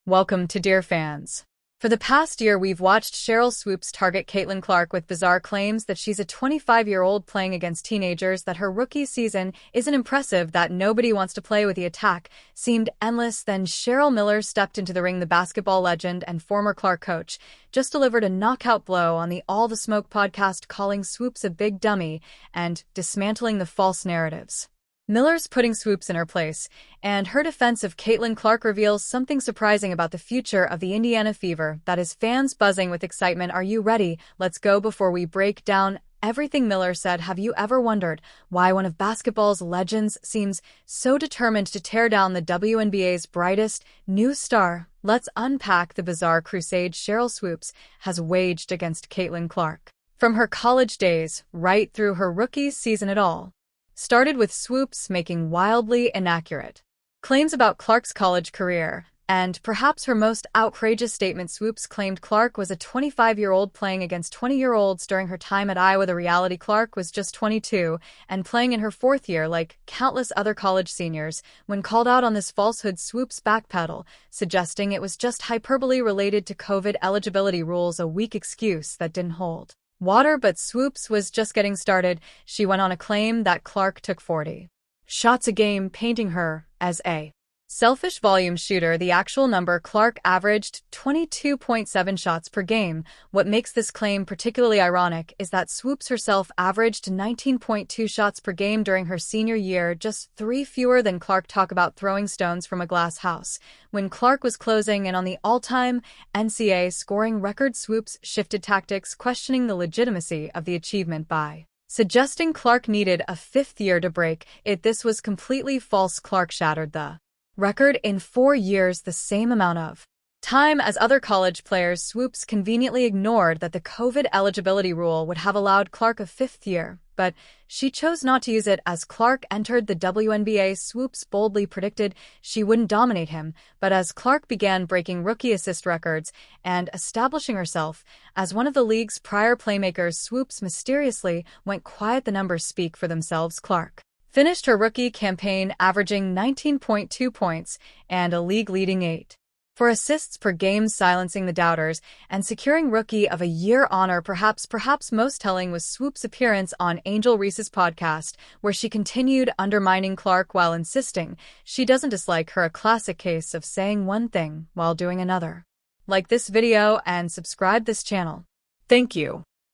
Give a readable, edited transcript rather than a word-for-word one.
Welcome to Dear Fans. For the past year, we've watched Sheryl Swoopes target Caitlin Clark with bizarre claims that she's a 25-year-old playing against teenagers, that her rookie season isn't impressive, that nobody wants to play with. The attack seemed endless. Then Cheryl Miller stepped into the ring. The basketball legend and former Clark coach just delivered a knockout blow on the All the Smoke podcast, calling Swoopes a big dummy and dismantling the false narratives. Miller's putting Swoopes in her place, and her defense of Caitlin Clark reveals something surprising about the future of the Indiana Fever that has fans buzzing with excitement. Are you ready? Let's go. Before we break down everything Miller said, have you ever wondered why one of basketball's legends seems so determined to tear down the WNBA's brightest new star? Let's unpack the bizarre crusade Sheryl Swoopes has waged against Caitlin Clark. From her college days right through her rookie season, it all started with Swoopes making wildly inaccurate claims about Clark's college career, and perhaps her most outrageous statement, Swoopes claimed Clark was a 25-year-old playing against 20-year-olds during her time at Iowa. The reality, Clark was just 22 and playing in her fourth year like countless other college seniors. When called out on this falsehood, Swoopes backpedaled, suggesting it was just hyperbole related to COVID eligibility rules, a weak excuse that didn't hold water. But Swoopes was just getting started. She went on a claim that Clark took 40 shots a game, painting her as a selfish volume shooter. The actual number, Clark averaged 22.7 shots per game. What makes this claim particularly ironic is that Swoopes herself averaged 19.2 shots per game during her senior year, just 3 fewer than Clark. Talk about throwing stones from a glass house. When Clark was closing in on the all-time NCAA scoring record, Swoopes shifted tactics, questioning the legitimacy of the achievement by suggesting Clark needed a 5th year to break it. This was completely false. Clark shattered the record in 4 years, the same amount of time as other college players. Swoopes conveniently ignored that the COVID eligibility rule would have allowed Clark a 5th year, but she chose not to use it. As Clark entered the WNBA, Swoopes boldly predicted she wouldn't dominate him, but as Clark began breaking rookie assist records and establishing herself as one of the league's prior playmakers, Swoopes mysteriously went quiet. The numbers speak for themselves. Clark finished her rookie campaign averaging 19.2 points and a league-leading 8.4 assists per game, silencing the doubters and securing Rookie of a Year honor. Perhaps most telling was Swoopes' appearance on Angel Reese's podcast, where she continued undermining Clark while insisting she doesn't dislike her, a classic case of saying one thing while doing another. Like this video and subscribe this channel. Thank you.